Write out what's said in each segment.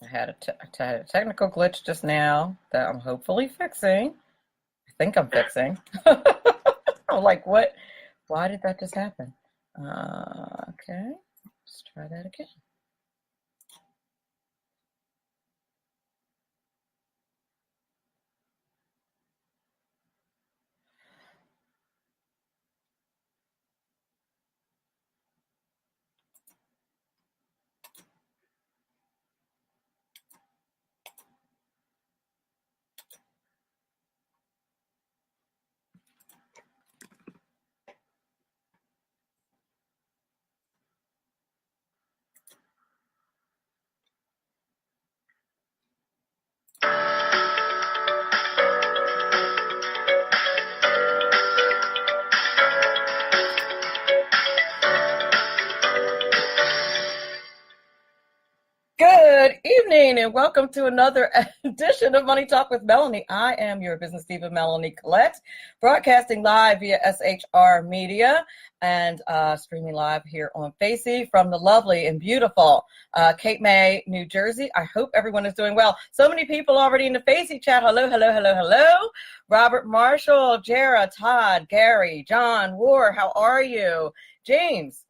I had a technical glitch just now that I'm hopefully fixing. I think I'm fixing. I'm like, what? Why did that just happen? Okay, let's try that again. Good evening and welcome to another edition of Money Talk with Melanie. I am your business diva, Melanie Collette, broadcasting live via SHR Media and streaming live here on Facey from the lovely and beautiful Cape May, New Jersey. I hope everyone is doing well. So many people already in the Facey chat. Hello, hello, hello, hello. Robert Marshall, Jara, Todd, Gary, John, War, how are you? James.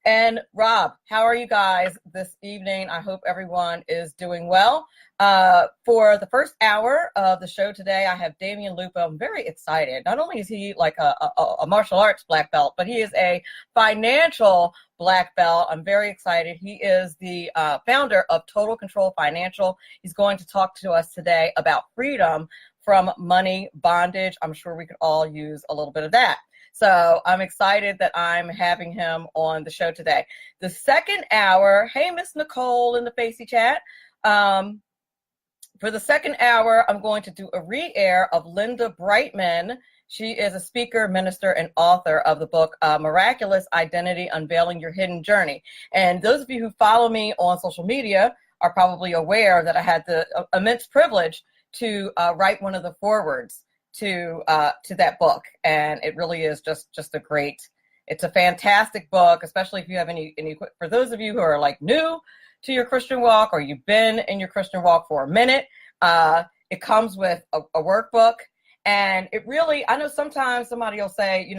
And Rob, how are you guys this evening? I hope everyone is doing well. For the first hour of the show today, I have Damion Lupo. I'm very excited. Not only is he like a martial arts black belt, but he is a financial black belt. I'm very excited. He is the founder of Total Control Financial. He's going to talk to us today about freedom from money bondage. I'm sure we could all use a little bit of that. So I'm excited that I'm having him on the show today. The second hour, hey, Miss Nicole in the Facey chat. For the second hour, I'm going to do a re-air of Linda Brightman. She is a speaker, minister, and author of the book, Miraculous Identity, Unveiling Your Hidden Journey. And those of you who follow me on social media are probably aware that I had the immense privilege to write one of the forewords to that book, and it really is just a great. It's a fantastic book, especially if you have any. For those of you who are like new to your Christian walk, or you've been in your Christian walk for a minute, it comes with a workbook, and it really. I know sometimes somebody will say,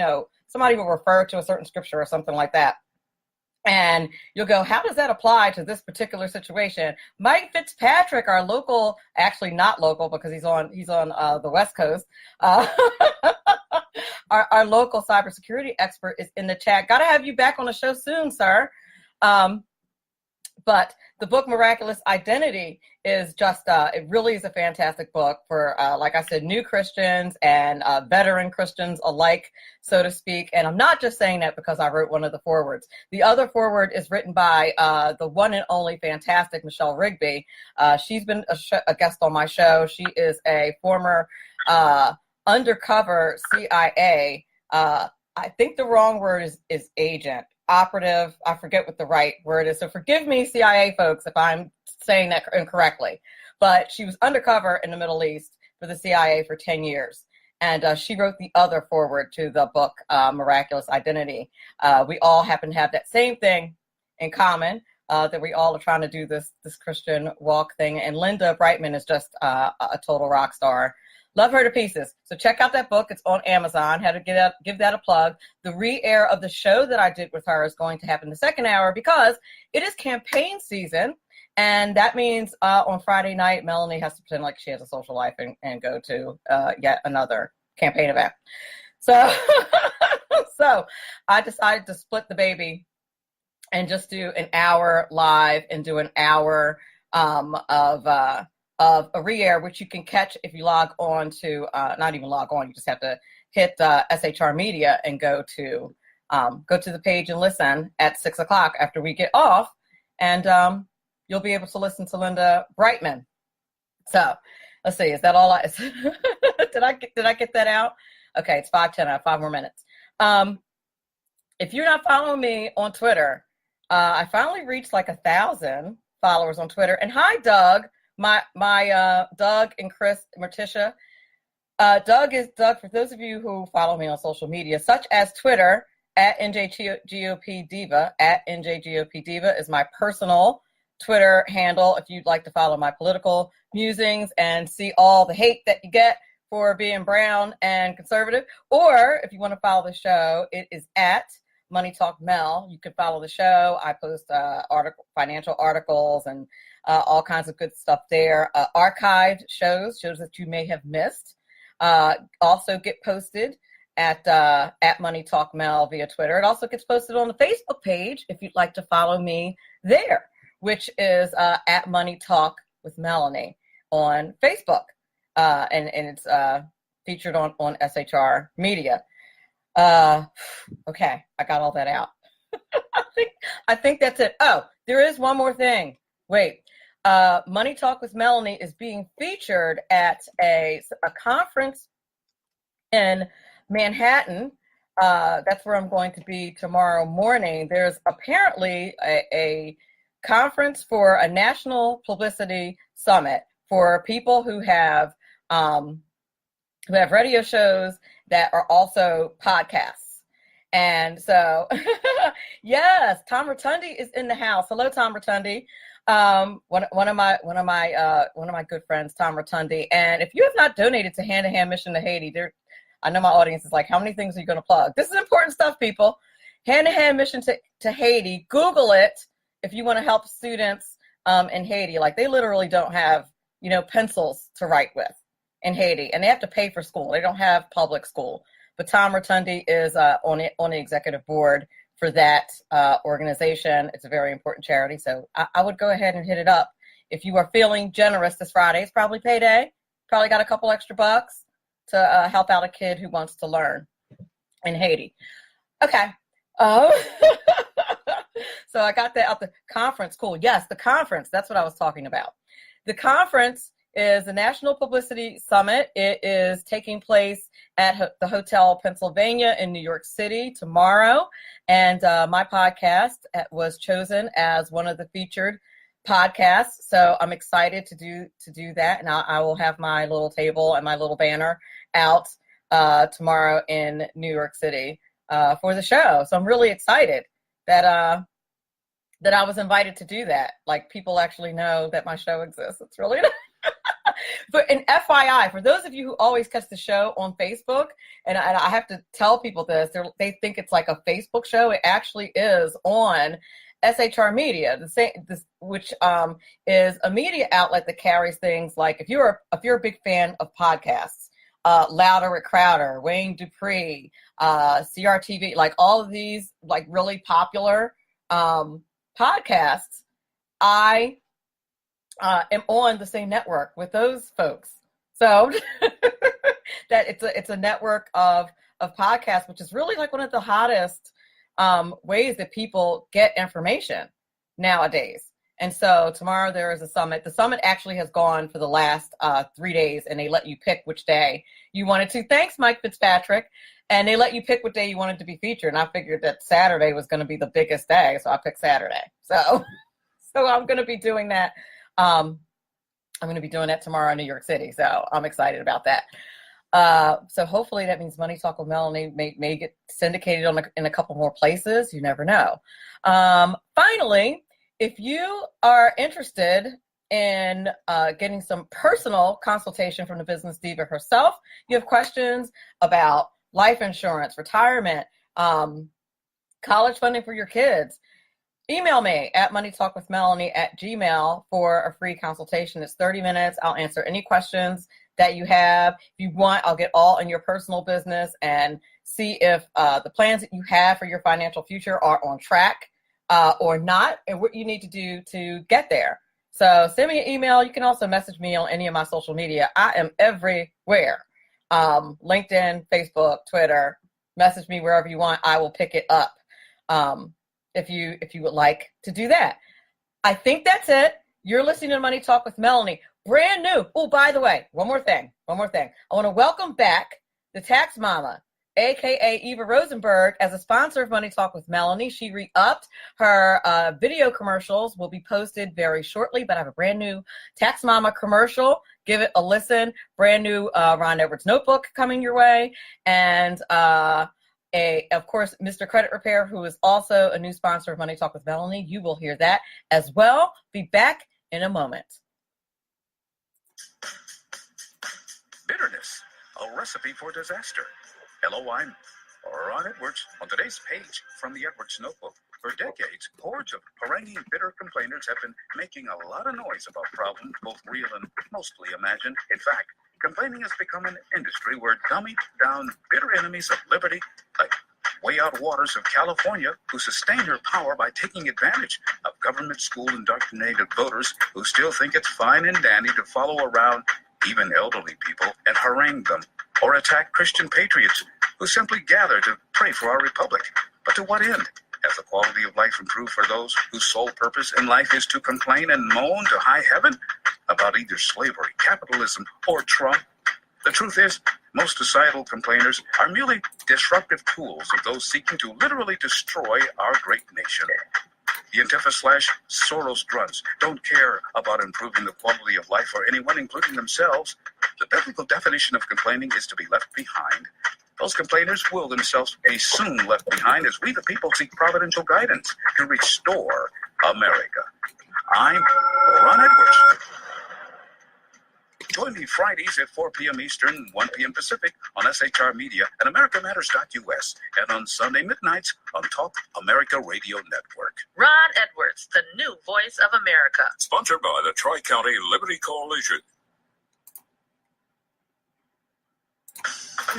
somebody will refer to a certain scripture or something like that. And you'll go, how does that apply to this particular situation? Mike Fitzpatrick, our local, actually not local because he's on the West Coast. Our local cybersecurity expert is in the chat. Got to have you back on the show soon, sir. But the book Miraculous Identity is just, it really is a fantastic book for, like I said, new Christians and veteran Christians alike, so to speak. And I'm not just saying that because I wrote one of the forewords. The other foreword is written by the one and only fantastic Michelle Rigby. She's been a guest on my show. She is a former undercover CIA. I think the wrong word is agent. Operative, I forget what the right word is, so forgive me, CIA folks, if I'm saying that incorrectly, but she was undercover in the Middle East for the CIA for 10 years, and she wrote the other foreword to the book, Miraculous Identity. We all happen to have that same thing in common, that we all are trying to do this Christian walk thing, and Linda Brightman is just a total rock star. Love her to pieces. So check out that book. It's on Amazon. How to give that a plug. The re-air of the show that I did with her is going to happen the second hour because it is campaign season. And that means on Friday night, Melanie has to pretend like she has a social life and go to yet another campaign event. So, so I decided to split the baby and just do an hour live and do an hour of a re-air, which you can catch if you log on to, not even log on, you just have to hit SHR Media and go to the page and listen at 6 o'clock after we get off, and you'll be able to listen to Linda Brightman. So let's see. Is that all did I get that out? Okay. It's 5:10. I have 5 more minutes. If you're not following me on Twitter, I finally reached like 1,000 followers on Twitter. And hi, Doug, my Doug and Chris Morticia. Doug is Doug. For those of you who follow me on social media, such as Twitter, at NJGOP Diva, at NJGOP Diva is my personal Twitter handle. If you'd like to follow my political musings and see all the hate that you get for being brown and conservative, or if you want to follow the show, it is at Money Talk Mel. You can follow the show. I post financial articles and all kinds of good stuff there. Archived shows that you may have missed also get posted at Money Talk Mel via Twitter. It also gets posted on the Facebook page if you'd like to follow me there, which is at Money Talk with Melanie on Facebook, and it's featured on SHR Media. Okay, I got all that out. I think that's it. Oh, there is one more thing. Wait, Money Talk with Melanie is being featured at a conference in Manhattan. That's where I'm going to be tomorrow morning. There's apparently a conference for a national publicity summit for people who have radio shows that are also podcasts. And so, yes, Tom Rotundi is in the house. Hello, Tom Rotundi. One of my good friends, Tom Rotundi. And if you have not donated to Hand to Hand Mission to Haiti, I know my audience is like, how many things are you going to plug? This is important stuff, people. Hand to Hand Mission to Haiti. Google it if you want to help students in Haiti. Like, they literally don't have, pencils to write with in Haiti, and they have to pay for school. They don't have public school. But Tom Rotundi is on the executive board for that organization. It's a very important charity, so I would go ahead and hit it up. If you are feeling generous this Friday, it's probably payday. Probably got a couple extra bucks to help out a kid who wants to learn in Haiti. Okay. So I got that out. The conference. Cool. Yes, the conference. That's what I was talking about. The conference is the National Publicity Summit. It is taking place at the Hotel Pennsylvania in New York City tomorrow. And my podcast was chosen as one of the featured podcasts. So I'm excited to do that. And I will have my little table and my little banner out tomorrow in New York City for the show. So I'm really excited that I was invited to do that. Like, people actually know that my show exists. It's really But an FYI, for those of you who always catch the show on Facebook, and I have to tell people this, they think it's like a Facebook show. It actually is on SHR Media, which is a media outlet that carries things like, if you're a big fan of podcasts, Louder with Crowder, Wayne Dupree, CRTV, like all of these like really popular podcasts, I am on the same network with those folks. So that it's a network of podcasts, which is really like one of the hottest ways that people get information nowadays. And so tomorrow there is a summit. The summit actually has gone for the last 3 days, and they let you pick which day you wanted to. Thanks, Mike Fitzpatrick. And they let you pick what day you wanted to be featured. And I figured that Saturday was going to be the biggest day, so I picked Saturday. So I'm going to be doing that. I'm going to be doing that tomorrow in New York City. So I'm excited about that. So hopefully that means Money Talk with Melanie may get syndicated in a couple more places. You never know. Finally, if you are interested in getting some personal consultation from the business diva herself, you have questions about life insurance, retirement, college funding for your kids, email me at moneytalkwithmelanie@gmail.com for a free consultation. It's 30 minutes. I'll answer any questions that you have. If you want, I'll get all in your personal business and see if the plans that you have for your financial future are on track or not, and what you need to do to get there. So send me an email. You can also message me on any of my social media. I am everywhere. LinkedIn, Facebook, Twitter. Message me wherever you want. I will pick it up if you would like to do that. I think that's it. You're listening to Money Talk with Melanie. brand new. Oh, by the way, one more thing. I want to welcome back the Tax Mama, aka Eva Rosenberg, as a sponsor of Money Talk with Melanie. She re-upped her video commercials. Will be posted very shortly, but I have a brand new Tax Mama commercial. Give it a listen. Brand new Ron Edwards notebook coming your way, and of course, Mr. Credit Repair, who is also a new sponsor of Money Talk with Melanie. You will hear that as well. Be back in a moment. Bitterness, a recipe for disaster. Hello, I'm Ron Edwards. On today's page from the Edwards Notebook, for decades, hordes of haranguing bitter complainers have been making a lot of noise about problems, both real and mostly imagined. In fact, complaining has become an industry where dummied down bitter enemies of liberty, like way out waters of California, who sustain their power by taking advantage of government school indoctrinated voters who still think it's fine and dandy to follow around even elderly people and harangue them, or attack Christian patriots who simply gather to pray for our republic. But to what end? Has the quality of life improved for those whose sole purpose in life is to complain and moan to high heaven about either slavery, capitalism, or Trump? The truth is, most societal complainers are merely disruptive tools of those seeking to literally destroy our great nation. The Antifa/Soros grunts don't care about improving the quality of life for anyone, including themselves. The biblical definition of complaining is to be left behind. Those complainers will themselves be soon left behind as we the people seek providential guidance to restore America. I'm Ron Edwards. Join me Fridays at 4 p.m. Eastern, 1 p.m. Pacific on SHR Media and AmericaMatters.us, and on Sunday midnights on Talk America Radio Network. Ron Edwards, the new voice of America. Sponsored by the Tri-County Liberty Coalition.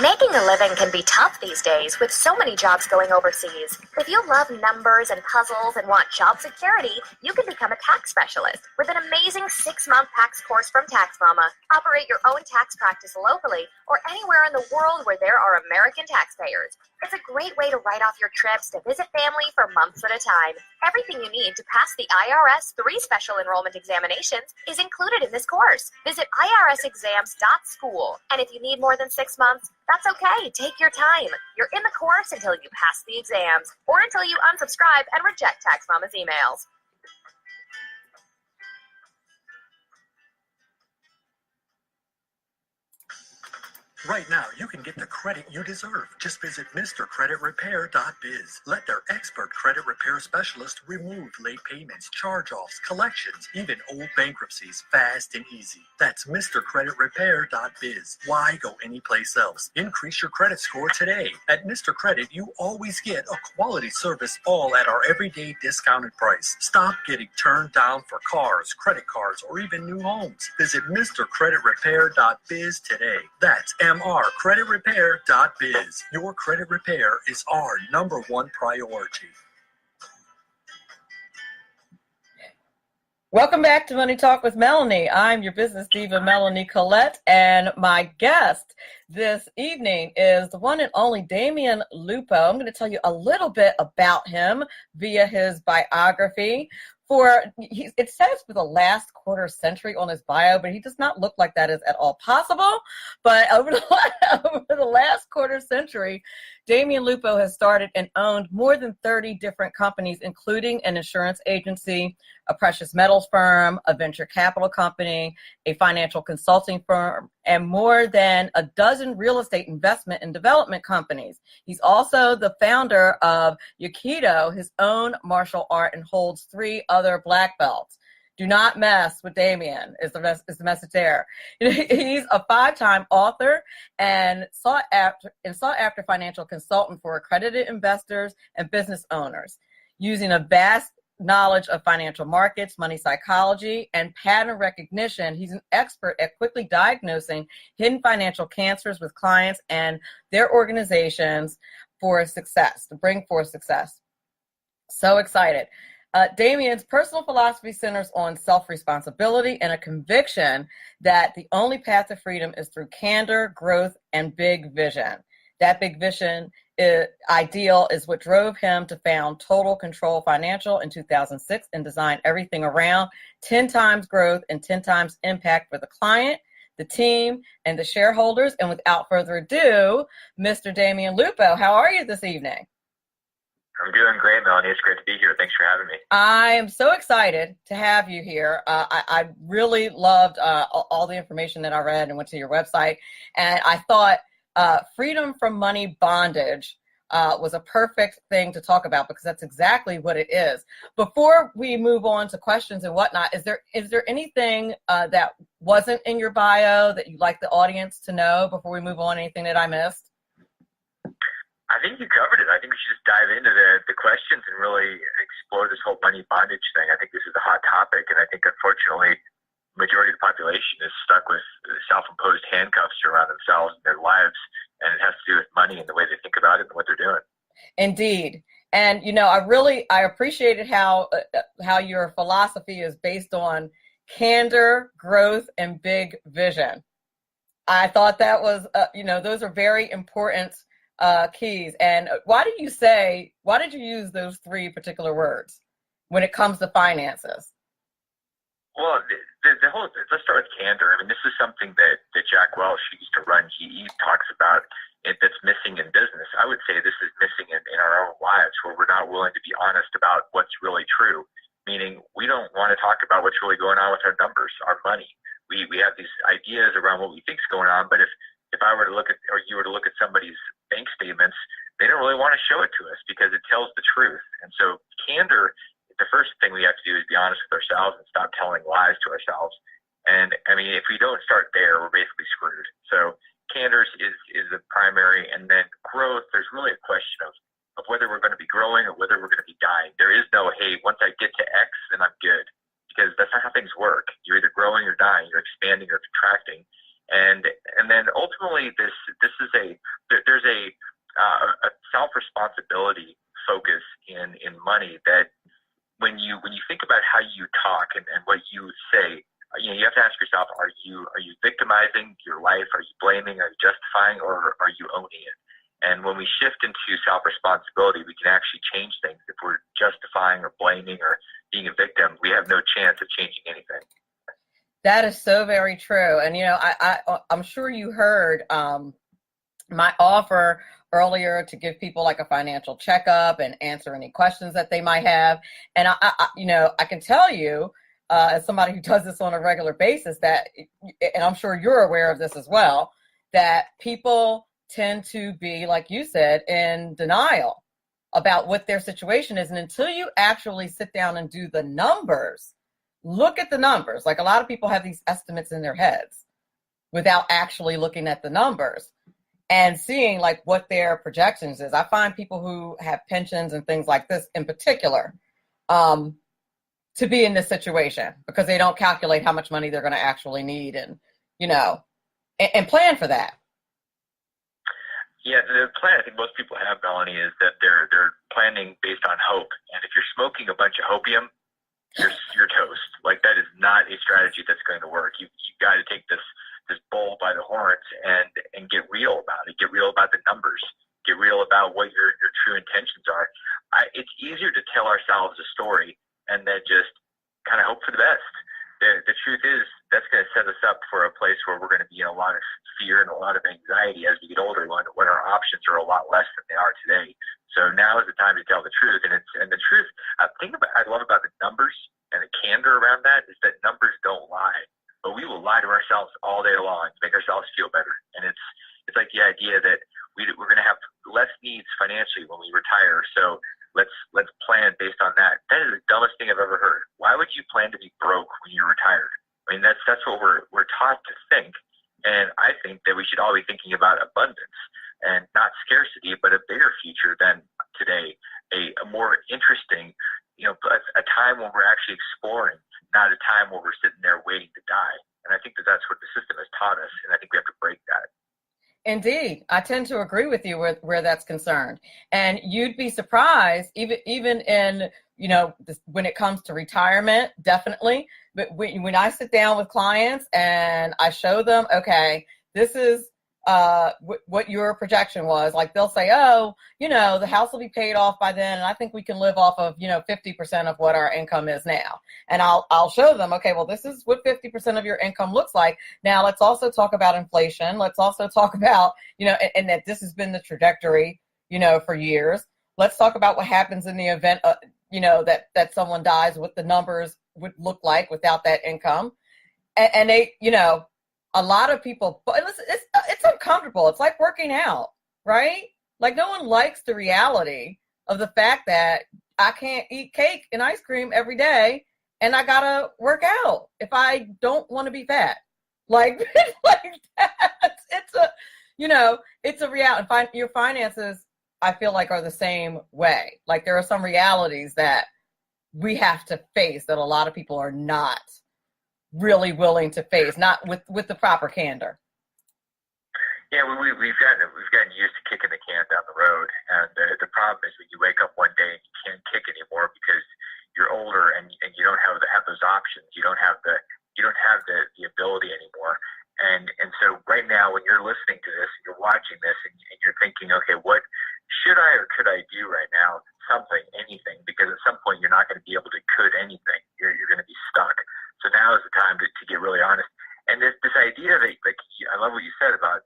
Making a living can be tough these days with so many jobs going overseas. If you love numbers and puzzles and want job security, you can become a tax specialist with an amazing 6-month tax course from Tax Mama. Operate your own tax practice locally or anywhere in the world where there are American taxpayers. It's a great way to write off your trips to visit family for months at a time. Everything you need to pass the IRS 3 special enrollment examinations is included in this course. Visit irsexams.school. And if you need more than 6 months, that's okay. Take your time. You're in the course until you pass the exams or until you unsubscribe and reject Tax Mama's emails. Right now, you can get the credit you deserve. Just visit MrCreditRepair.biz. Let their expert credit repair specialist remove late payments, charge-offs, collections, even old bankruptcies fast and easy. That's MrCreditRepair.biz. Why go anyplace else? Increase your credit score today. At Mr. Credit, you always get a quality service, all at our everyday discounted price. Stop getting turned down for cars, credit cards, or even new homes. Visit MrCreditRepair.biz today. That's MrCreditRepair.biz. Your credit repair is our #1 priority. Welcome back to Money Talk with Melanie. I'm your business diva, Melanie Collette, and my guest this evening is the one and only Damion Lupo. I'm going to tell you a little bit about him via his biography. It says for the last quarter century on his bio, but he does not look like that is at all possible. But over the last quarter century, Damion Lupo has started and owned more than 30 different companies, including an insurance agency, a precious metals firm, a venture capital company, a financial consulting firm, and more than a dozen real estate investment and development companies. He's also the founder of Aikido, his own martial art, and holds 3 other black belts. Do not mess with Damion is the message there. He's a 5-time author and sought after financial consultant for accredited investors and business owners. Using a vast knowledge of financial markets, money psychology, and pattern recognition, he's an expert at quickly diagnosing hidden financial cancers with clients and their organizations for success, to bring forth success. So excited. Damion's personal philosophy centers on self-responsibility and a conviction that the only path to freedom is through candor, growth, and big vision. That big vision ideal is what drove him to found Total Control Financial in 2006 and design everything around 10 times growth and 10 times impact for the client, the team, and the shareholders. And without further ado, Mr. Damion Lupo, how are you this evening? I'm doing great, Melanie. It's great to be here. Thanks for having me. I am so excited to have you here. I really loved all the information that I read and went to your website. And I thought freedom from money bondage was a perfect thing to talk about because that's exactly what it is. Before we move on to questions and whatnot, is there anything that wasn't in your bio that you'd like the audience to know before we move on? Anything that I missed? I think you covered it. I think we should just dive into the questions and really explore this whole money bondage thing. I think this is a hot topic, and I think unfortunately, the majority of the population is stuck with self-imposed handcuffs around themselves and their lives, and it has to do with money and the way they think about it and what they're doing. Indeed. And, I appreciated how your philosophy is based on candor, growth, and big vision. I thought that was, those are very important keys. And why did you use those three particular words when it comes to finances? Well, let's start with candor. I mean, this is something that Jack Welch used to run. He talks about it that's missing in business. I would say this is missing in our own lives, where we're not willing to be honest about what's really true. Meaning, we don't want to talk about what's really going on with our numbers, our money. We have these ideas around what we think is going on, but if I were to look at, or you were to look at somebody's bank statements, they don't really want to show it to us because it tells the truth. And so candor, the first thing we have to do is be honest with ourselves and stop telling lies to ourselves. And I mean, if we don't start there, we're basically screwed. So candor is the primary. And then growth, there's really a question of whether we're going to be growing or whether we're going to be dying. There is no, hey, once I get to X, then I'm good. Because that's not how things work. You're either growing or dying. You're expanding or contracting. And then ultimately, there's a self-responsibility focus in money that when you think about how you talk and what you say, you have to ask yourself: Are you victimizing your life? Are you blaming? Are you justifying? Or are you owning it? And when we shift into self-responsibility, we can actually change things. If we're justifying or blaming or being a victim, we have no chance of changing anything. That is so very true. And, I'm sure you heard my offer earlier to give people like a financial checkup and answer any questions that they might have. And, I can tell you, as somebody who does this on a regular basis, that, and I'm sure you're aware of this as well, that people tend to be, like you said, in denial about what their situation is. And until you actually sit down and do the numbers, look at the numbers. Like a lot of people have these estimates in their heads without actually looking at the numbers and seeing like what their projections is. I find people who have pensions and things like this in particular to be in this situation because they don't calculate how much money they're going to actually need and plan for that. Yeah, the plan I think most people have, Melanie, is that they're planning based on hope. And if you're smoking a bunch of hopium, you're toast. Like that is not a strategy that's going to work. You got to take this bull by the horns and get real about it. Get real about the numbers. Get real about what your true intentions are. It's easier to tell ourselves a story and then just kind of hope for the best. The truth is that's going to set us up for a place where we're going to be in a lot of fear and a lot of anxiety as we get older when our options are a lot less than they are today. So now is the time to tell the truth. And the truth, I love about the numbers and the candor around that is that numbers don't lie. But we will lie to ourselves all day long to make ourselves feel better. And it's like the idea that we're going to have less needs financially when we retire. So let's plan based on that. That is the dumbest thing I've ever heard. Why would you plan to be broke when you're retired? I mean, that's what we're taught to think. And I think that we should all be thinking about abundance and not scarcity, but a bigger future than today, a more interesting, a time when we're actually exploring, not a time where we're sitting there waiting to die. And I think that's what the system has taught us, and I think we have to break that. Indeed. I tend to agree with you where that's concerned. And you'd be surprised, even in, when it comes to retirement, definitely. But when I sit down with clients and I show them, okay, this is what your projection was. Like they'll say, oh, the house will be paid off by then, and I think we can live off of 50% of what our income is now. And I'll show them, okay, well, this is what 50% of your income looks like. Now let's also talk about inflation. Let's also talk about and that this has been the trajectory for years. Let's talk about what happens in the event that someone dies, what the numbers would look like without that income. And they a lot of people, but it's uncomfortable. It's like working out, right? Like no one likes the reality of the fact that I can't eat cake and ice cream every day, and I gotta work out if I don't want to be fat. Like that. It's a reality. Your finances, I feel like, are the same way. Like there are some realities that we have to face that a lot of people are not really willing to face, not with the proper candor. Yeah, we've gotten used to kicking the can down the road, and the problem is when you wake up one day and you can't kick anymore because you're older and you don't have those options. You don't have the ability anymore. And so right now, when you're listening to this, you're watching this, and you're thinking, okay, what should I or could I do right now? Something, anything, because at some point you're not going to be able to could anything. You're going to be stuck. So now is the time to get really honest. And this idea that, like, I love what you said about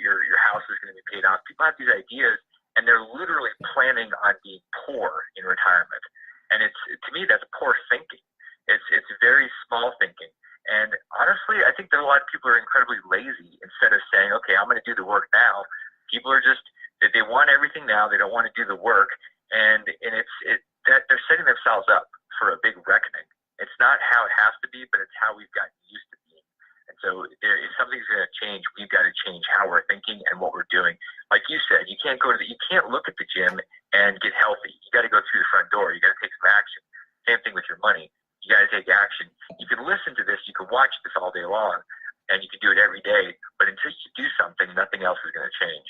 your house is going to be paid off. People have these ideas, and they're literally planning on being poor in retirement. And to me, that's poor thinking. It's very small thinking. And honestly, I think that a lot of people are incredibly lazy. Instead of saying, okay, I'm going to do the work now, people are just, they want everything now. They don't want to do the work. And that they're setting themselves up for a big reckoning. It's not how it has to be, but it's how we've gotten used to being. And so if something's going to change, we've got to change how we're thinking and what we're doing. Like you said, you can't look at the gym and get healthy. You got to go through the front door. You got to take some action. Same thing with your money. You got to take action. You can listen to this. You can watch this all day long, and you can do it every day. But until you do something, nothing else is going to change.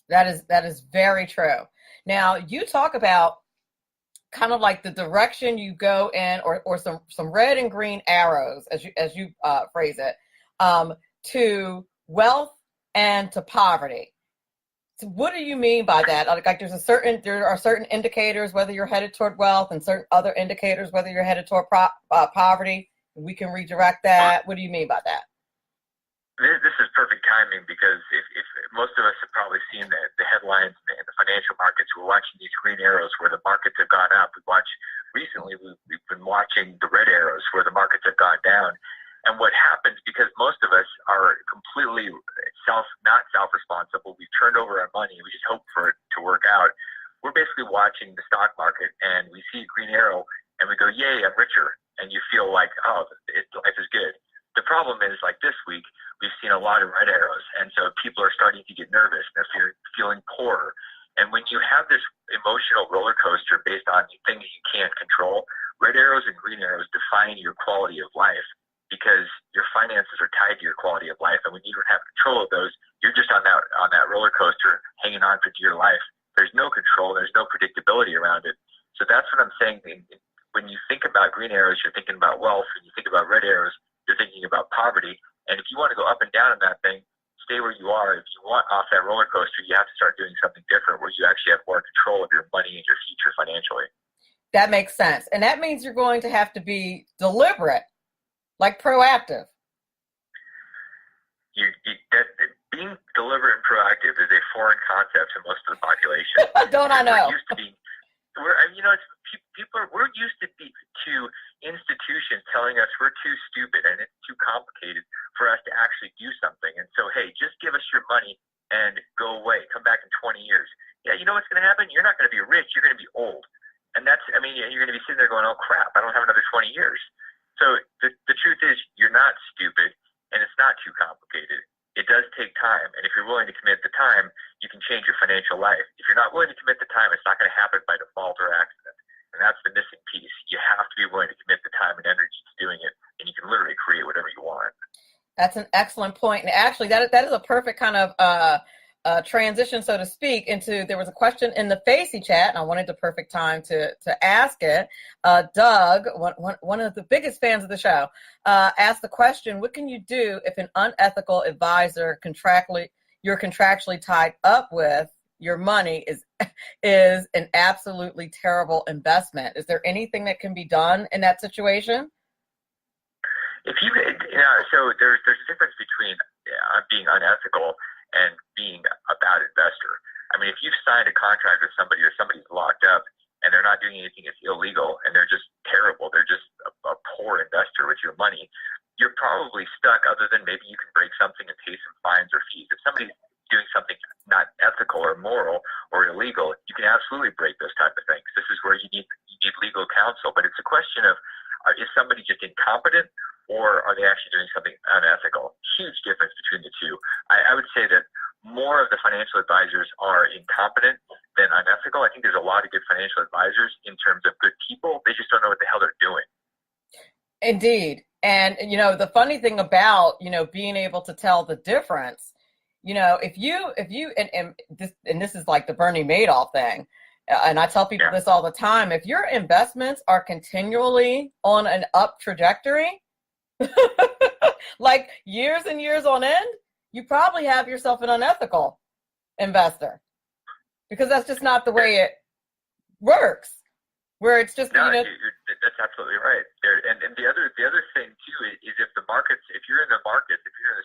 That is very true. Now, you talk about kind of like the direction you go in, or some red and green arrows, as you phrase it, to wealth and to poverty. So what do you mean by that? Like there are certain indicators whether you're headed toward wealth, and certain other indicators whether you're headed toward poverty. We can redirect that. What do you mean by that? This is perfect timing, because if most of us have probably seen the headlines in the financial markets. We're watching these green arrows where the markets have gone up. We've been watching the red arrows where the markets have gone down. And what happens, because most of us are completely not self-responsible, we've turned over our money, we just hope for it to work out. We're basically watching the stock market, and we see a green arrow, and we go, yay, I'm richer. And you feel like, oh, life is good. The problem is, like this week, we've seen a lot of red arrows, and so people are starting to get nervous, and they're feeling poorer. And when you have this emotional roller coaster based on things you can't control, red arrows and green arrows define your quality of life, because your finances are tied to your quality of life. And when you don't have control of those, you're just on that roller coaster hanging on for dear life. There's no control. There's no predictability around it. So that's what I'm saying. When you think about green arrows, you're thinking about wealth. When you think about red arrows, you're thinking about poverty. And if you want to go up and down in that thing, stay where you are. If you want off that roller coaster, you have to start doing something different where you actually have more control of your money and your future financially. That makes sense. And that means you're going to have to be deliberate, like proactive. Being deliberate and proactive is a foreign concept to most of the population. Don't I know? We're used to institutions telling us we're too stupid and it's too complicated for us to actually do something. And so, hey, just give us your money and go away. Come back in 20 years. Yeah, you know what's going to happen? You're not going to be rich. You're going to be old. And you're going to be sitting there going, oh, crap, I don't have another 20 years. So the truth is, you're not stupid, and it's not too complicated. It does take time, and if you're willing to commit the time, you can change your financial life. If you're not willing to commit the time, it's not going to happen by default or accident, and that's the missing piece. You have to be willing to commit the time and energy to doing it, and you can literally create whatever you want. That's an excellent point, and actually, that is a perfect kind of transition, so to speak, into, there was a question in the Facey chat, and I wanted the perfect time to ask it. Doug, one of the biggest fans of the show, asked the question, what can you do if an unethical advisor contractually you're contractually tied up with your money is an absolutely terrible investment. Is there anything that can be done in that situation? So there's a difference between being unethical and being a bad investor. I mean, if you've signed a contract with somebody or somebody's locked up and they're not doing anything that's illegal and they're just terrible, they're just a poor investor with your money, you're probably stuck, other than maybe you can break something and pay some fines or fees. If somebody's doing something not ethical or moral or illegal, you can absolutely break those type of things. This is where you need legal counsel. But it's a question of, is somebody just incompetent or are they actually doing something unethical? Huge difference between the two. I would say that more of the financial advisors are incompetent than unethical. I think there's a lot of good financial advisors in terms of good people. They just don't know what the hell they're doing. Indeed. And, the funny thing about, being able to tell the difference, if you, and this is like the Bernie Madoff thing, and I tell people this all the time, if your investments are continually on an up trajectory, like years and years on end, you probably have yourself an unethical investor, because that's just not the way it works. Where it's just that's absolutely right. And the other thing too is if the markets, if you're in the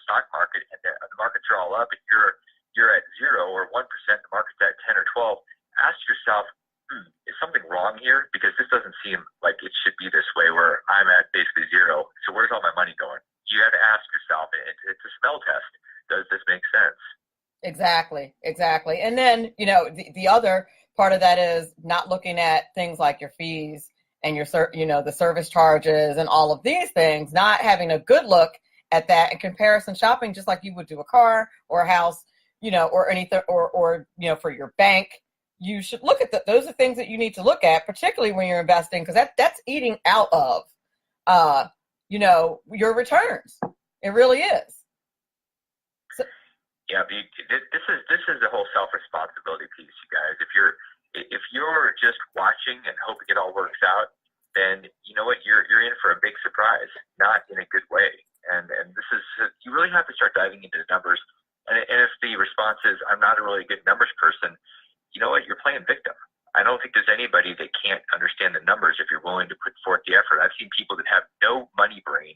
stock market and the markets are all up and you're at 0 or 1%, the market's at 10 or 12, ask yourself, is something wrong here? Because this doesn't seem like it should be this way, where I'm at basically 0. So where's all my money going? You have to ask yourself. It's a smell test. Does this make sense? Exactly. And then, the other part of that is not looking at things like your fees and the service charges and all of these things, not having a good look at that and comparison shopping, just like you would do a car or a house, or anything, or for your bank. You should look at those are things that you need to look at, particularly when you're investing, because that's eating out of, your returns. It really is. So, yeah, this is the whole self-responsibility piece, you guys. If you're just watching and hoping it all works out, then you know what, you're in for a big surprise, not in a good way. And this is, you really have to start diving into the numbers. And if the response is, I'm not a really good numbers person, you know what, you're playing victim. I don't think there's anybody that can't understand the numbers if you're willing to put forth the effort. I've seen people that have no money brain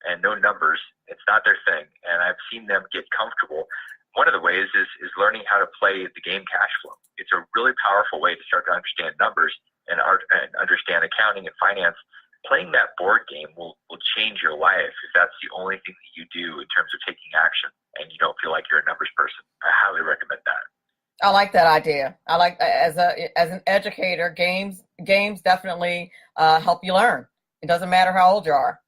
and no numbers. It's not their thing. And I've seen them get comfortable. One of the ways is learning how to play the game cash flow. It's a really powerful way to start to understand numbers and understand accounting and finance. Playing that board game will change your life if that's the only thing that you do in terms of taking action and you don't feel like you're a numbers person. I highly recommend that. I like that idea. I like, as an educator, games definitely help you learn. It doesn't matter how old you are.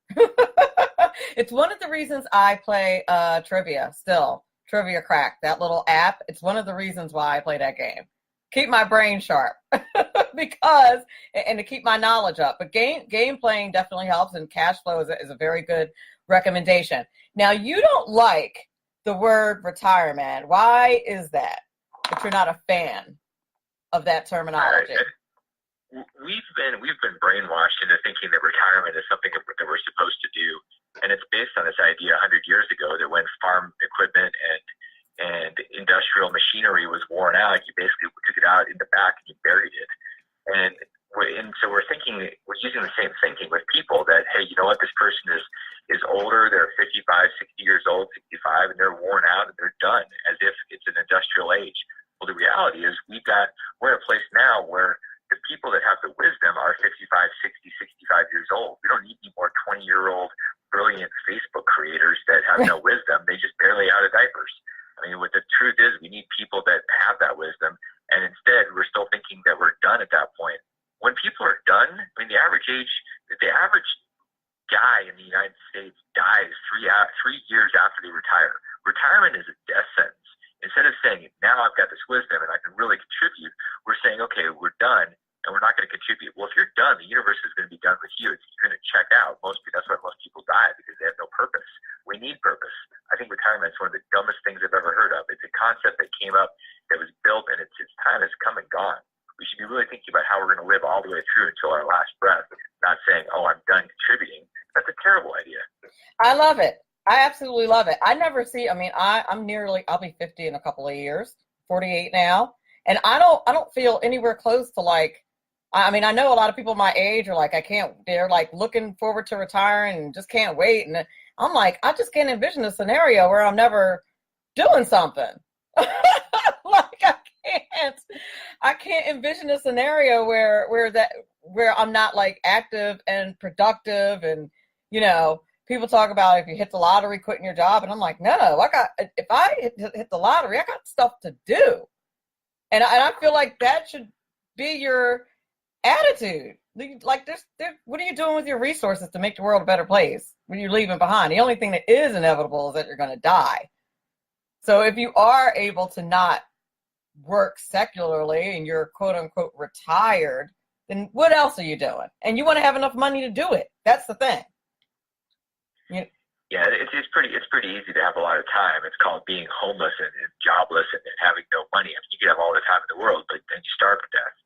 It's one of the reasons I play trivia still. Trivia Crack, that little app. It's one of the reasons why I play that game. Keep my brain sharp and to keep my knowledge up. But game playing definitely helps, and cash flow is a very good recommendation. Now, you don't like the word retirement. Why is that? If you're not a fan of that terminology. We've been brainwashed into thinking that retirement is something that we're supposed to do, and it's based on this idea 100 years ago that when farm equipment and industrial machinery was worn out, you basically took it out in the back and you buried it. And so we're using the same thinking with people that, hey, you know what, this person is older, they're 55, 60 years old, 65, and they're worn out and they're done, as if it's an industrial age. Well, the reality is we're in a place now where the people that have the wisdom are 55, 60, 65 years old. We don't need any more 20-year-old brilliant Facebook creators that have no wisdom. They just barely out of diapers. I mean, what the truth is, we need people that have that wisdom, and instead we're still thinking that we're done at that point. When people are done, I mean, the average guy in the United States dies 3 years after they retire. Retirement is a death sentence. Instead of saying, now I've got this wisdom and I can really contribute, we're saying, okay, we're done and we're not going to contribute. Well, if you're done, the universe is going to be done with you. You're going to check out. That's why most people die, because they have no purpose. We need purpose. I think retirement is one of the dumbest things I've ever heard of. It's a concept that came up, that was built, and its time has come and gone. We should be really thinking about how we're going to live all the way through until our last breath, not saying, oh, I'm done contributing. That's a terrible idea. I love it. I absolutely love it. I never see, I mean, I'll be 50 in a couple of years, 48 now. And I don't feel anywhere close to like, I mean, I know a lot of people my age are like, they're like looking forward to retiring and just can't wait. And I'm like, I just can't envision a scenario where I'm never doing something. Like I can't envision a scenario where I'm not like active and productive. And, you know, people talk about if you hit the lottery, quitting your job. And I'm like, no, if I hit the lottery, I got stuff to do. And I feel like that should be your attitude. Like, what are you doing with your resources to make the world a better place when you're leaving behind? The only thing that is inevitable is that you're going to die. So if you are able to not work secularly and you're quote unquote retired, then what else are you doing? And you want to have enough money to do it. That's the thing. Yeah, it's pretty easy to have a lot of time. It's called being homeless and jobless and having no money. I mean, you can have all the time in the world, but then you starve to death.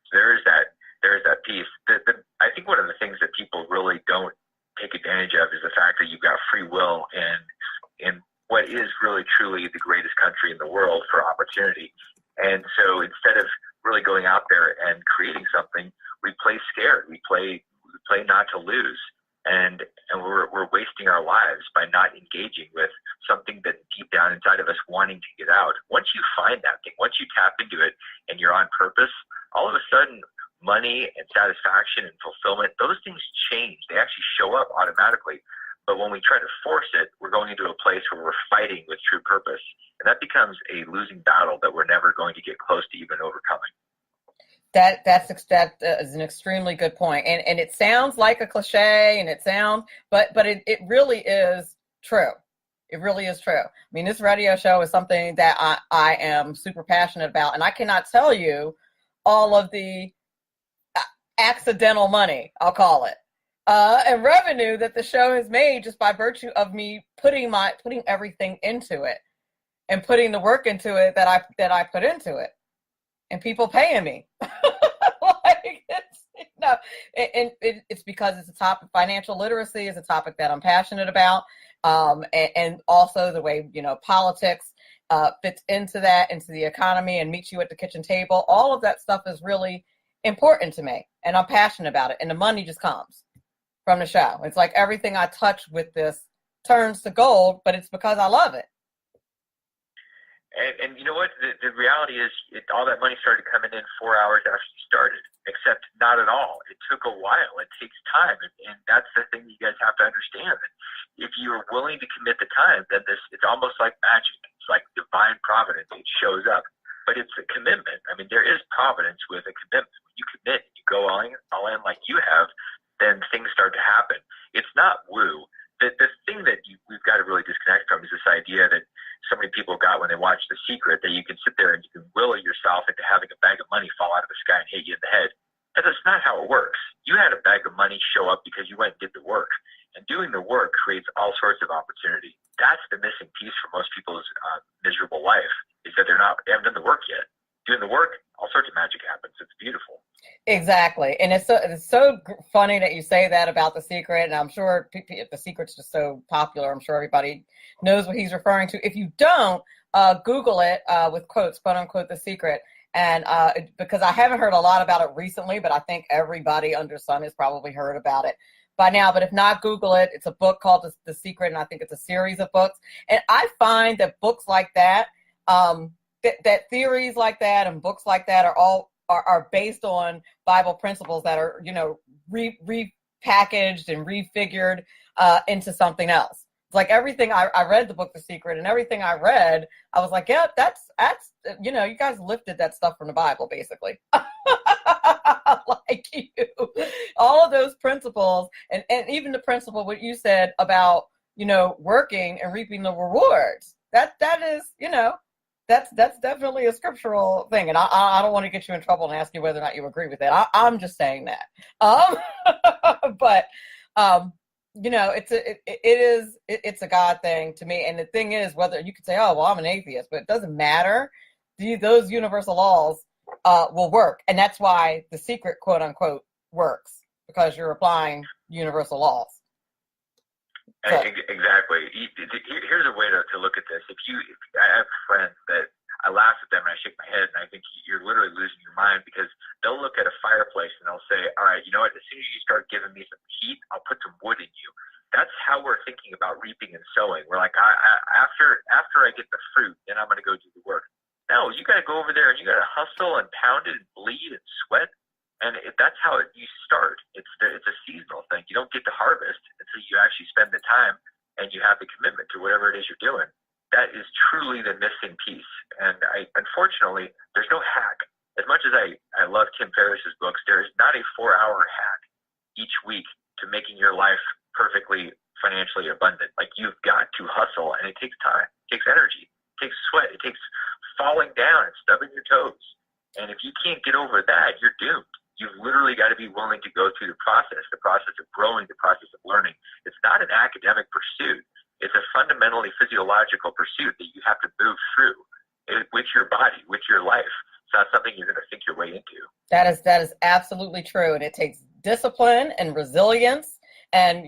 So there is that piece. I think one of the things that people really don't take advantage of is the fact that you've got free will in what is really truly the greatest country in the world for opportunity. And so instead of really going out there and creating something, we play scared. We play not to lose. And we're wasting our lives by not engaging with something that deep down inside of us wanting to get out. Once you find that thing, once you tap into it and you're on purpose, all of a sudden money and satisfaction and fulfillment, those things change. They actually show up automatically. But when we try to force it, we're going into a place where we're fighting with true purpose. And that becomes a losing battle that we're never going to get close to even overcoming. That is an extremely good point. And it sounds like a cliche and but it really is true. It really is true. I mean, this radio show is something that I am super passionate about. And I cannot tell you all of the accidental money, I'll call it, and revenue that the show has made just by virtue of me putting everything into it and putting the work into it that I put into it, and people paying me. Like, it's because it's a topic. Financial literacy is a topic that I'm passionate about, and also the way, you know, politics fits into the economy and meets you at the kitchen table. All of that stuff is really important to me, and I'm passionate about it. And the money just comes from the show. It's like everything I touch with this turns to gold, but it's because I love it. And you know what? The reality is all that money started coming in 4 hours after you started, except not at all. It took a while. It takes time. And that's the thing you guys have to understand. If you're willing to commit the time, then it's almost like magic. It's like divine providence. It shows up. But it's a commitment. I mean, there is providence with a commitment. When you commit, you go all in like you have, then things start to happen. It's not woo. The thing that we've got to really disconnect from is this idea that so many people got when they watch The Secret, that you can sit there and you can will yourself into having a bag of money fall out of the sky and hit you in the head. That's not how it works. You had a bag of money show up because you went and did the work. And doing the work creates all sorts of opportunity. That's the missing piece for most people's miserable life, is that they haven't done the work yet. Doing the work, all sorts of magic happens. It's beautiful. Exactly. And it's so funny that you say that about The Secret. And I'm sure The Secret's just so popular, I'm sure everybody knows what he's referring to. If you don't, Google it with quotes, quote unquote, The Secret. And because I haven't heard a lot about it recently, but I think everybody under sun has probably heard about it by now. But if not, Google it. It's a book called The Secret, and I think it's a series of books. And I find that books like that, that theories like that and books like that are based on Bible principles that are, you know, repackaged and refigured into something else. It's like everything I read the book The Secret, and everything I read, I was like, yeah, that's you know, you guys lifted that stuff from the Bible, basically. Like you, all of those principles, and even the principle what you said about, you know, working and reaping the rewards. That is, you know, that's definitely a scriptural thing, and I don't want to get you in trouble and ask you whether or not you agree with that. I'm just saying that. But you know, it's a God thing to me. And the thing is, whether you could say, oh, well, I'm an atheist, but it doesn't matter. Those universal laws will work, and that's why The Secret, quote unquote, works, because you're applying universal laws. So, Exactly. Here's a way to look at this. I have friends that I laugh at them and I shake my head, and I think you're literally losing your mind, because they'll look at a fireplace and they'll say, all right, you know what, as soon as you start giving me some heat, I'll put some wood in you. That's how we're thinking about reaping and sowing. We're like, after I get the fruit, then I'm going to go do the work. No, you got to go over there and you got to hustle and pound it and bleed and sweat. And that's how you start. It's a seasonal thing. You don't get to harvest until you actually spend the time and you have the commitment to whatever it is you're doing. That is truly the missing piece. And unfortunately, there's no hack. As much as I love Tim Ferriss's books, there is not a 4-hour hack each week to making your life perfectly financially abundant. Like, you've got to hustle, and it takes time. It takes energy. It takes sweat. It takes falling down and stubbing your toes. And if you can't get over that, you're doomed. You've literally got to be willing to go through the process of growing, the process of learning. It's not an academic pursuit. It's a fundamentally physiological pursuit that you have to move through with your body, with your life. It's not something you're going to think your way into. that is absolutely true. And it takes discipline and resilience and,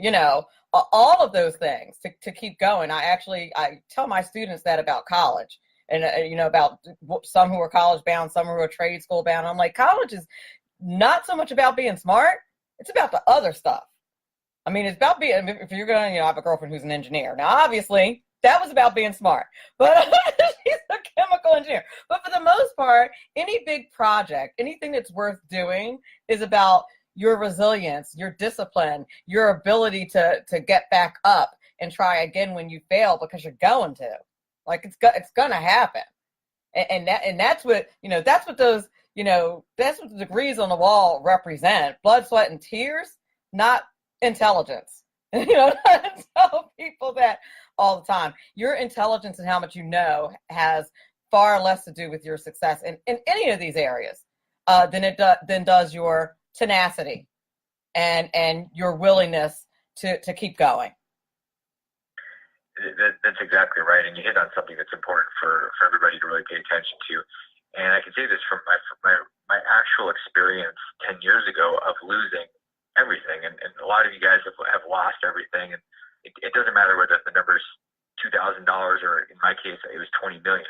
all of those things to keep going. I tell my students that about college. And, about some who are college bound, some who are trade school bound. I'm like, college is not so much about being smart. It's about the other stuff. I mean, it's about being, if you're going to, I have a girlfriend who's an engineer. Now, obviously, that was about being smart, but she's a chemical engineer. But for the most part, any big project, anything that's worth doing is about your resilience, your discipline, your ability to get back up and try again when you fail, because you're going to. Like, it's going to happen. And that's what, that's what those, that's what the degrees on the wall represent. Blood, sweat, and tears, not intelligence. I tell people that all the time. Your intelligence and how much you know has far less to do with your success in any of these areas than does your tenacity and your willingness to keep going. That's exactly right, and you hit on something that's important for everybody to really pay attention to. And I can say this from my actual experience 10 years ago of losing everything, and a lot of you guys have lost everything, and it doesn't matter whether the number's $2,000 or, in my case, it was 20 million.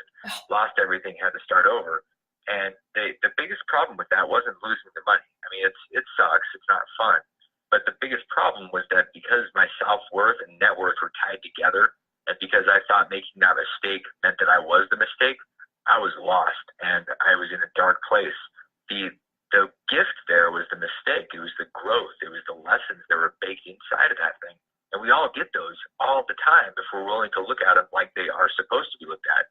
Lost everything, had to start over, and the biggest problem with that wasn't losing the money. I mean, it sucks, it's not fun. But the biggest problem was that because my self-worth and net worth were tied together, and because I thought making that mistake meant that I was the mistake, I was lost and I was in a dark place. The gift there was the mistake. It was the growth. It was the lessons that were baked inside of that thing. And we all get those all the time if we're willing to look at them like they are supposed to be looked at.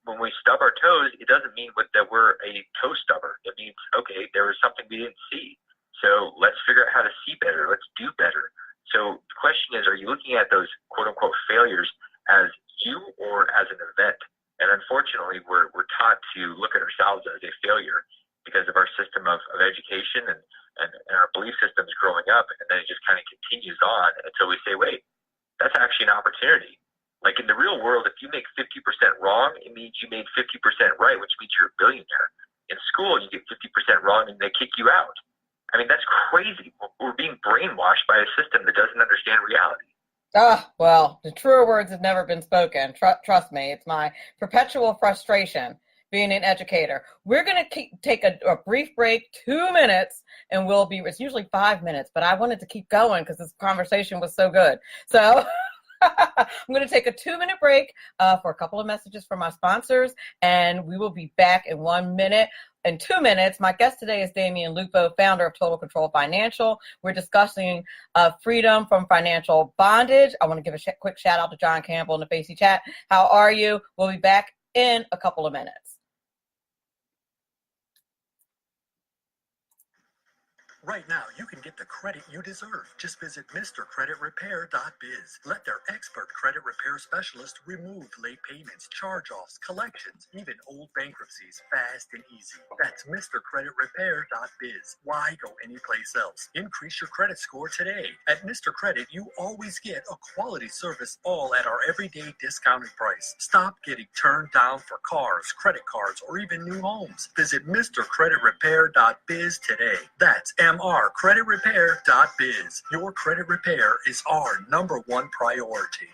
When we stub our toes, it doesn't mean that we're a toe stubber. It means, okay, there was something we didn't see. So let's figure out how to see better. Let's do better. So the question is, are you looking at those quote-unquote failures as you or as an event? And unfortunately, we're taught to look at ourselves as a failure because of our system of education and our belief systems growing up. And then it just kind of continues on until we say, wait, that's actually an opportunity. Like in the real world, if you make 50% wrong, it means you made 50% right, which means you're a billionaire. In school, you get 50% wrong and they kick you out. I mean, that's crazy. We're being brainwashed by a system that doesn't understand reality. Well, the truer words have never been spoken. Trust me, it's my perpetual frustration being an educator. We're going to take a brief break, 2 minutes, and it's usually 5 minutes, but I wanted to keep going because this conversation was so good. So I'm going to take a 2-minute break for a couple of messages from our sponsors, and we will be back in 1 minute. In 2 minutes, my guest today is Damion Lupo, founder of Total Control Financial. We're discussing freedom from financial bondage. I want to give a quick shout out to John Campbell in the Facey chat. How are you? We'll be back in a couple of minutes. Right now, you can get the credit you deserve. Just visit MrCreditRepair.biz. Let their expert credit repair specialist remove late payments, charge-offs, collections, even old bankruptcies fast and easy. That's MrCreditRepair.biz. Why go anyplace else? Increase your credit score today. At Mr. Credit, you always get a quality service, all at our everyday discounted price. Stop getting turned down for cars, credit cards, or even new homes. Visit MrCreditRepair.biz today. That's DMRCreditRepair.biz. Your credit repair is our #1 priority.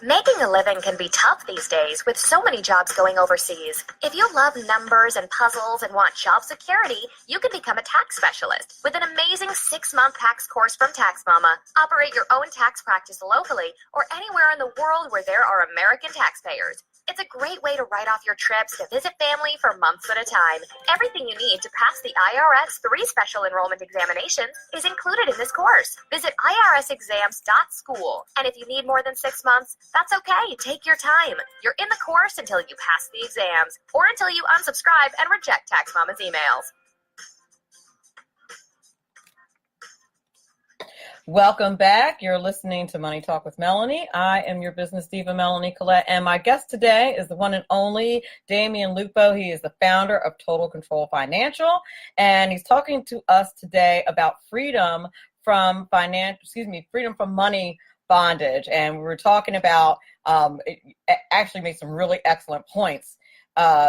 Making a living can be tough these days with so many jobs going overseas. If you love numbers and puzzles and want job security, you can become a tax specialist with an amazing 6-month tax course from Tax Mama. Operate your own tax practice locally or anywhere in the world where there are American taxpayers. It's a great way to write off your trips to visit family for months at a time. Everything you need to pass the IRS 3 special enrollment examinations is included in this course. Visit irsexams.school. And if you need more than 6 months, that's okay. Take your time. You're in the course until you pass the exams or until you unsubscribe and reject Tax Mama's emails. Welcome back. You're listening to Money Talk with Melanie. I am your business diva, Melanie Collette, and my guest today is the one and only Damion Lupo. He is the founder of Total Control Financial, and he's talking to us today about freedom from money bondage. And we were talking about, it actually made some really excellent points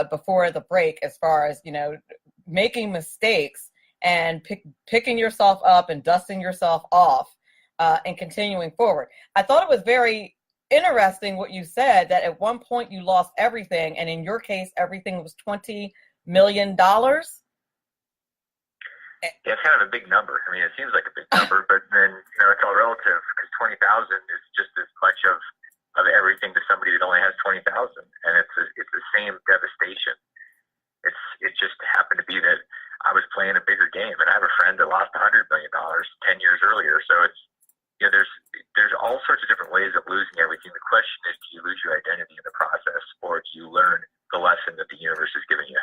before the break as far as, making mistakes and picking yourself up and dusting yourself off and continuing forward. I thought it was very interesting what you said, that at one point you lost everything, and in your case, everything was $20 million. Yeah, it's kind of a big number. I mean, it seems like a big number, but then, it's all relative, because 20,000 is just as much of everything to somebody that only has 20,000, and it's the same devastation. It just happened to be that I was playing a bigger game, and I have a friend that lost $100 million 10 years earlier. So it's, there's all sorts of different ways of losing everything. The question is, do you lose your identity in the process, or do you learn the lesson that the universe is giving you?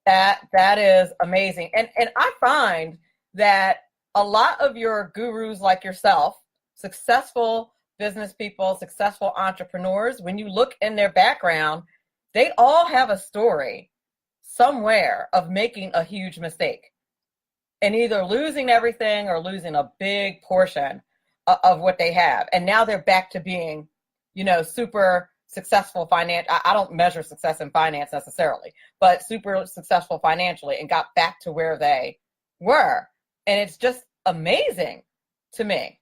That is amazing. And I find that a lot of your gurus like yourself, successful business people, successful entrepreneurs, when you look in their background, they all have a story somewhere of making a huge mistake and either losing everything or losing a big portion of what they have. And now they're back to being, super successful I don't measure success in finance necessarily, but super successful financially, and got back to where they were. And it's just amazing to me.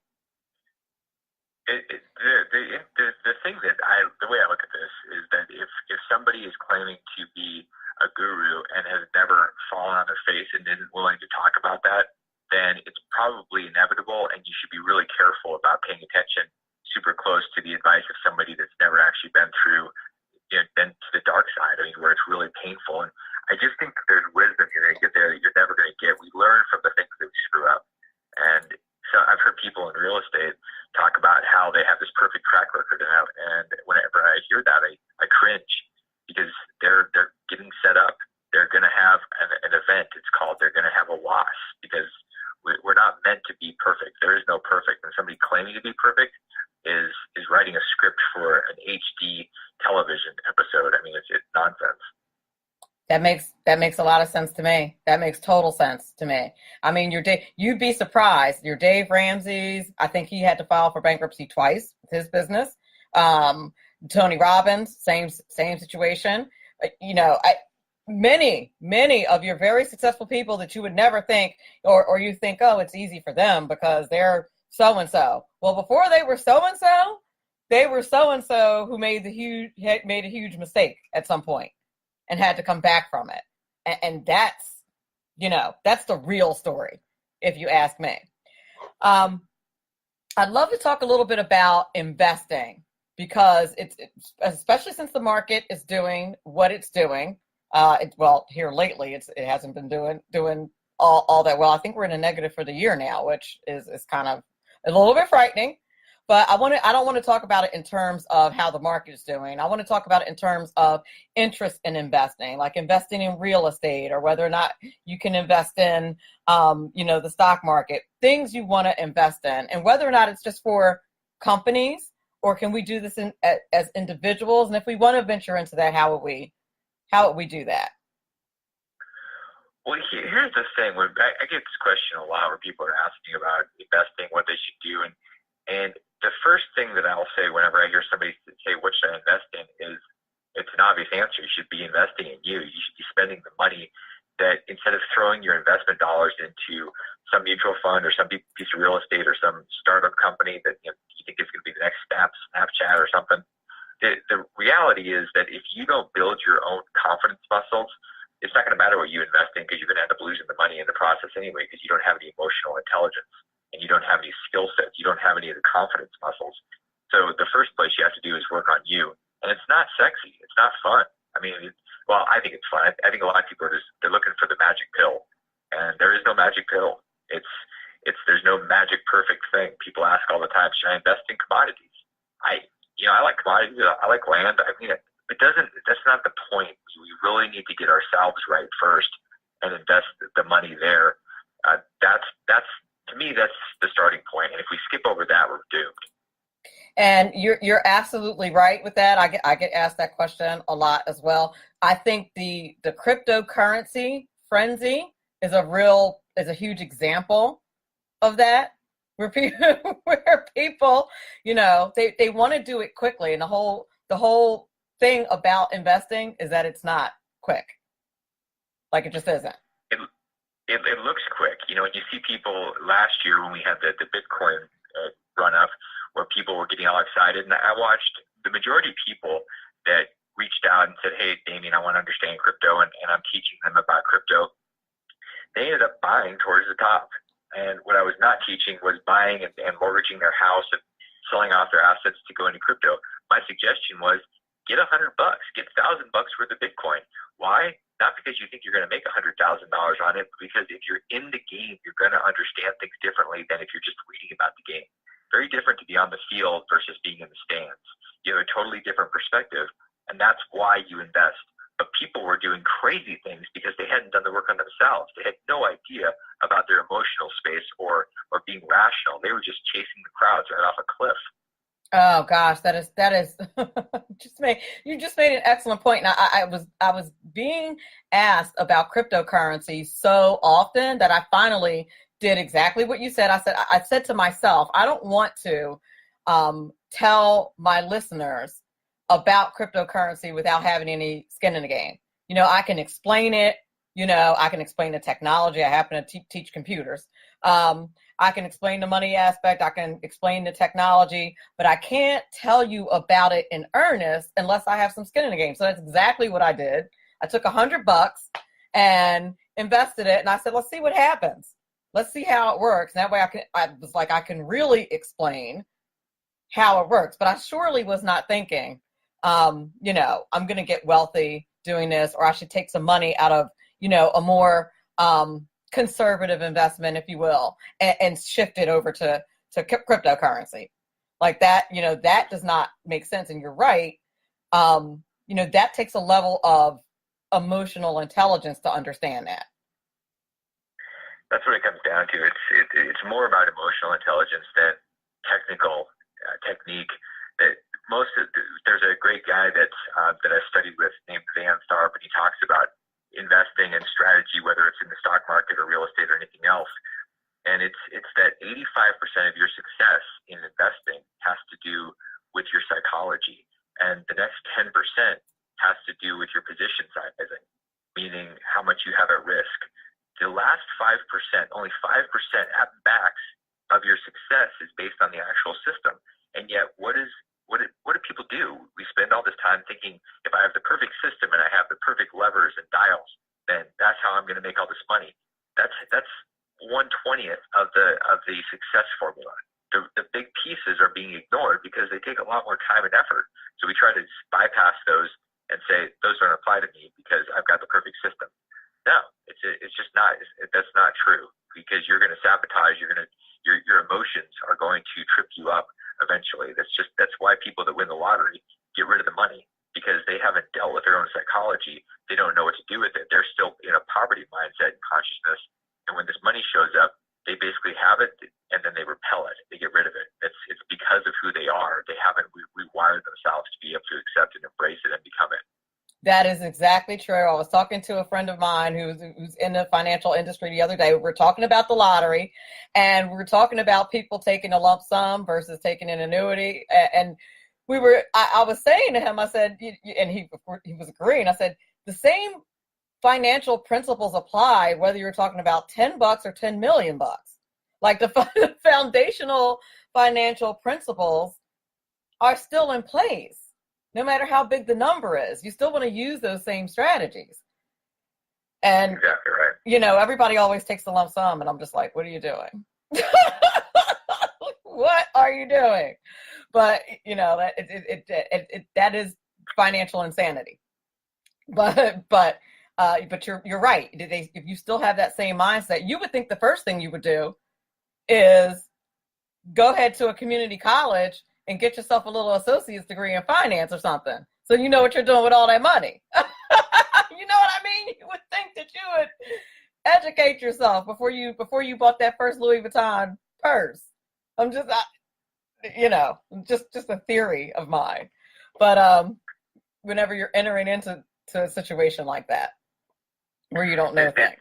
The thing that the way I look at this is that if somebody is claiming to be a guru and has never fallen on their face and isn't willing to talk about that, then it's probably inevitable, and you should be really careful about paying attention super close to the advice of somebody that's never actually been through, been to the dark side. I mean, where it's really painful. And I just think that there's wisdom you're going to get there that you're never going to get. We learn from the things that we screw up. And so I've heard people in real estate talk about how they have this perfect track record, and whenever I hear that, I cringe, because they're getting set up. They're going to have an event. It's called, they're going to have a loss, because we're not meant to be perfect. There is no perfect. And somebody claiming to be perfect is writing a script for an HD television episode. I mean, it's nonsense. That makes a lot of sense to me. That makes total sense to me. I mean, you'd be surprised. Your Dave Ramsey's, I think he had to file for bankruptcy twice with his business. Tony Robbins, same situation. Many of your very successful people that you would never think, or you think, oh, it's easy for them because they're so-and-so. Well, before they were so-and-so, they were so-and-so who made a huge mistake at some point and had to come back from it. And that's the real story, if you ask me. I'd love to talk a little bit about investing, because it's especially since the market is doing what it's doing. Here lately, it hasn't been doing all that well. I think we're in a negative for the year now, which is kind of a little bit frightening. But I don't want to talk about it in terms of how the market is doing. I want to talk about it in terms of interest in investing, like investing in real estate, or whether or not you can invest in, the stock market, things you want to invest in, and whether or not it's just for companies, or can we do this as individuals? And if we want to venture into that, how would we do that? Well, here's the thing. I get this question a lot, where people are asking about investing, what they should do, and the first thing that I'll say whenever I hear somebody say, what should I invest in, is It's an obvious answer. You should be investing in you. You should be spending the money that instead of throwing your investment dollars into some mutual fund or some piece of real estate or some startup company that you think is going to be the next Snapchat or something. The reality is that if you don't build your own confidence muscles, it's not going to matter what you invest in because you're going to end up losing the money in the process anyway because you don't have any emotional intelligence and you don't have any skill sets. You don't have any of the confidence muscles. So the first place you have to do is work on you. And it's not sexy. It's not fun. I mean, I think it's fun. I think a lot of people they're looking for the magic pill, and there is no magic pill. There's no magic perfect thing. People ask all the time, should I invest in commodities? I like commodities. I like land. I mean, that's not the point. We really need to get ourselves right first and invest the money there. That's to me, that's the starting point. And if we skip over that, we're doomed. And you're absolutely right with that. I get asked that question a lot as well. I think the cryptocurrency frenzy is a huge example of that, where people, they want to do it quickly, and the whole thing about investing is that it's not quick. Like it just isn't. It looks quick. When you see people last year when we had the Bitcoin run up, where people were getting all excited, and I watched the majority of people that reached out and said, hey, Damion, I want to understand crypto, and I'm teaching them about crypto. They ended up buying towards the top. And what I was not teaching was buying and mortgaging their house and selling off their assets to go into crypto. My suggestion was get $100, get $1,000 worth of Bitcoin. Why? Not because you think you're going to make $100,000 on it, but because if you're in the game, you're going to understand things differently than if you're just reading about the game. Very different to be on the field versus being in the stands. You have a totally different perspective, and that's why you invest. But people were doing crazy things because they hadn't done the work on themselves. They had no idea about their emotional space or being rational. They were just chasing the crowds right off a cliff. Oh gosh, that is you just made an excellent point. Now I was being asked about cryptocurrency so often that I finally did exactly what you said. I said to myself, I don't want to tell my listeners about cryptocurrency without having any skin in the game. I can explain it. I can explain the technology. I happen to teach computers. I can explain the money aspect. I can explain the technology, but I can't tell you about it in earnest unless I have some skin in the game. So that's exactly what I did. I took $100 and invested it, and I said, let's see what happens. Let's see how it works. And that way I can really explain how it works. But I surely was not thinking, I'm going to get wealthy doing this, or I should take some money out of, a more conservative investment, if you will, and shift it over to cryptocurrency. Like that, that does not make sense. And you're right. That takes a level of emotional intelligence to understand that. That's what it comes down to. It's more about emotional intelligence than technical technique. There's a great guy that I studied with named Van Tharp, and he talks about investing and strategy, whether it's in the stock market or real estate or anything else. And it's that 85% of your success in investing has to do with your psychology, and the next 10% has to do with your position sizing, meaning how much you have at risk. The last 5%, only 5% at max of your success is based on the actual system. And yet, what do people do? We spend all this time thinking, if I have the perfect system and I have the perfect levers and dials, then that's how I'm going to make all this money. That's 1/20th of the success formula. The big pieces are being ignored because they take a lot more time and effort. So we try to bypass those and say those don't apply to me because I've got the perfect system. No, it's just not. That's not true, because you're going to sabotage. Your emotions are going to trip you up eventually. That's why people that win the lottery get rid of the money, because they haven't dealt with their own psychology. They don't know what to do with it. They're still in a poverty mindset and consciousness. And when this money shows up, they basically have it and then they repel it. They get rid of it. It's because of who they are. They haven't rewired themselves to be able to accept and embrace it and become it. That is exactly true. I was talking to a friend of mine who's in the financial industry the other day. We were talking about the lottery, and we were talking about people taking a lump sum versus taking an annuity. And I was saying to him, I said, and he was agreeing. I said, the same financial principles apply whether you're talking about $10 or $10 million. Like the foundational financial principles are still in place. No matter how big the number is, you still want to use those same strategies. And, exactly right. Everybody always takes the lump sum, and I'm just like, what are you doing? What are you doing? But, that is financial insanity. But you're right. If you still have that same mindset, you would think the first thing you would do is go ahead to a community college and get yourself a little associate's degree in finance or something, so you know what you're doing with all that money. You know what I mean? You would think that you would educate yourself before you bought that first Louis Vuitton purse. I'm just, just a theory of mine. But whenever you're entering into a situation like that, where you don't know things.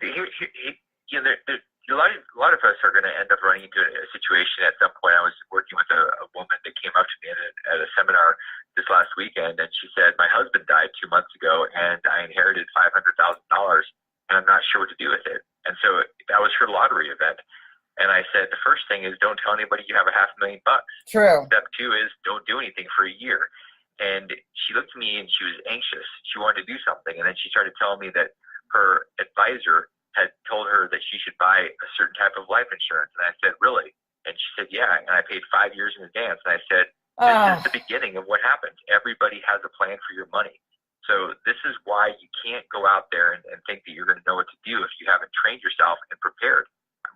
A lot of us are going to end up running into a situation at some point. I was working with a woman that came up to me at a seminar this last weekend, and she said, my husband died 2 months ago, and I inherited $500,000, and I'm not sure what to do with it. And so that was her lottery event. And I said, the first thing is don't tell anybody you have $500,000. True. Step 2 is don't do anything for a year. And she looked at me and she was anxious. She wanted to do something. And then she started telling me that her advisor had told her that she should buy a certain type of life insurance. And I said, really? And she said, yeah. And I paid 5 years in advance. And I said, this is the beginning of what happens. Everybody has a plan for your money. So this is why you can't go out there and think that you're going to know what to do if you haven't trained yourself and prepared.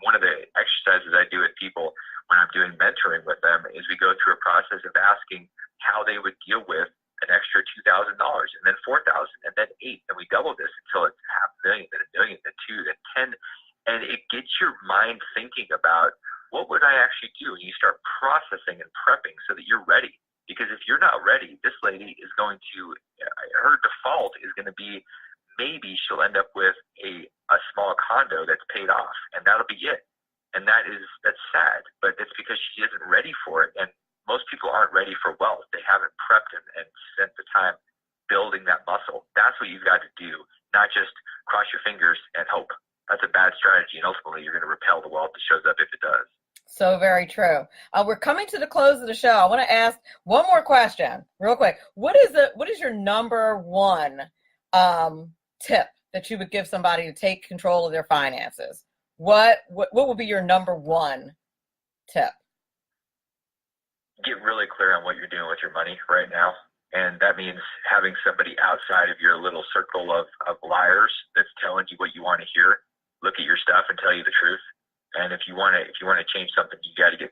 One of the exercises I do with people when I'm doing mentoring with them is we go through a process of asking how they would deal with an extra $2,000 and then $4,000 and then $8,000, and we double this until it's $500,000, then $1 million, then $2 million, then $10 million, and it gets your mind thinking about what would I actually do, and you start processing and prepping so that you're ready. Because if you're not ready, this lady is going to, her default is going to be maybe she'll end up with a small condo that's paid off, and that'll be it. And that's sad, but it's because she isn't ready for it. And most people aren't ready for wealth. They haven't prepped and spent the time building that muscle. That's what you've got to do, not just cross your fingers and hope. That's a bad strategy, and ultimately you're going to repel the wealth that shows up if it does. So very true. We're coming to the close of the show. I want to ask one more question real quick. What is your number one tip that you would give somebody to take control of their finances? What would be your number one tip? Get really clear on what you're doing with your money right now. And that means having somebody outside of your little circle of liars that's telling you what you want to hear, look at your stuff and tell you the truth. And if you want to change something, you got to get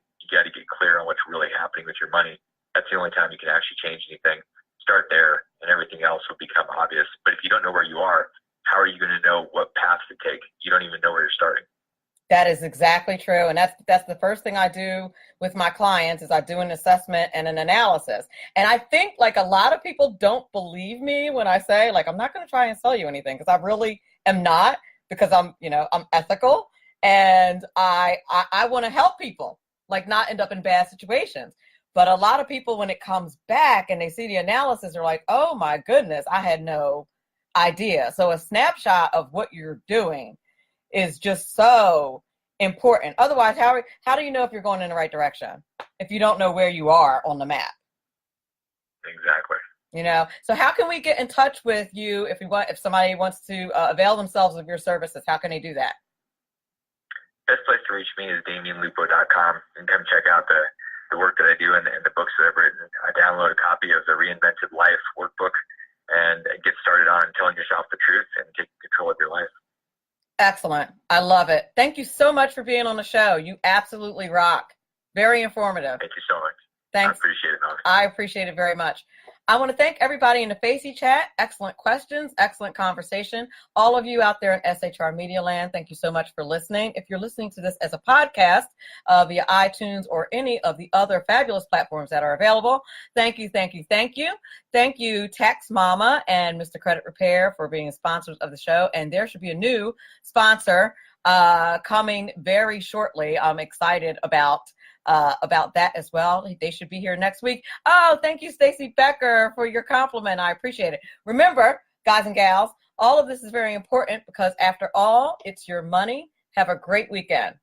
clear on what's really happening with your money. That's the only time you can actually change anything. Start there, and everything else will become obvious. But if you don't know where you are, how are you going to know what path to take? You don't even know where you're starting. That is exactly true. And that's the first thing I do with my clients is I do an assessment and an analysis. And I think like a lot of people don't believe me when I say like, I'm not going to try and sell you anything, because I really am not, because I'm ethical and I want to help people like not end up in bad situations. But a lot of people, when it comes back and they see the analysis, are like, oh my goodness, I had no idea. So a snapshot of what you're doing is just so important. Otherwise, how do you know if you're going in the right direction if you don't know where you are on the map? Exactly. So how can we get in touch with you if somebody wants to avail themselves of your services? How can they do that? Best place to reach me is DamionLupo.com, and come check out the work that I do and the books that I've written. I download a copy of the Reinvented Life workbook and get started on telling yourself the truth and taking control of your life. Excellent. I love it. Thank you so much for being on the show. You absolutely rock. Very informative. Thank you so much. Thanks. I appreciate it, Melanie. I appreciate it very much. I want to thank everybody in the Facey chat. Excellent questions, excellent conversation. All of you out there in SHR Media Land, thank you so much for listening. If you're listening to this as a podcast via iTunes or any of the other fabulous platforms that are available, thank you, thank you, thank you. Thank you, Tax Mama and Mr. Credit Repair, for being sponsors of the show. And there should be a new sponsor coming very shortly. I'm excited about about that as well. They should be here next week. Oh, thank you, Stacy Becker, for your compliment. I appreciate it. Remember, guys and gals, all of this is very important because after all, it's your money. Have a great weekend.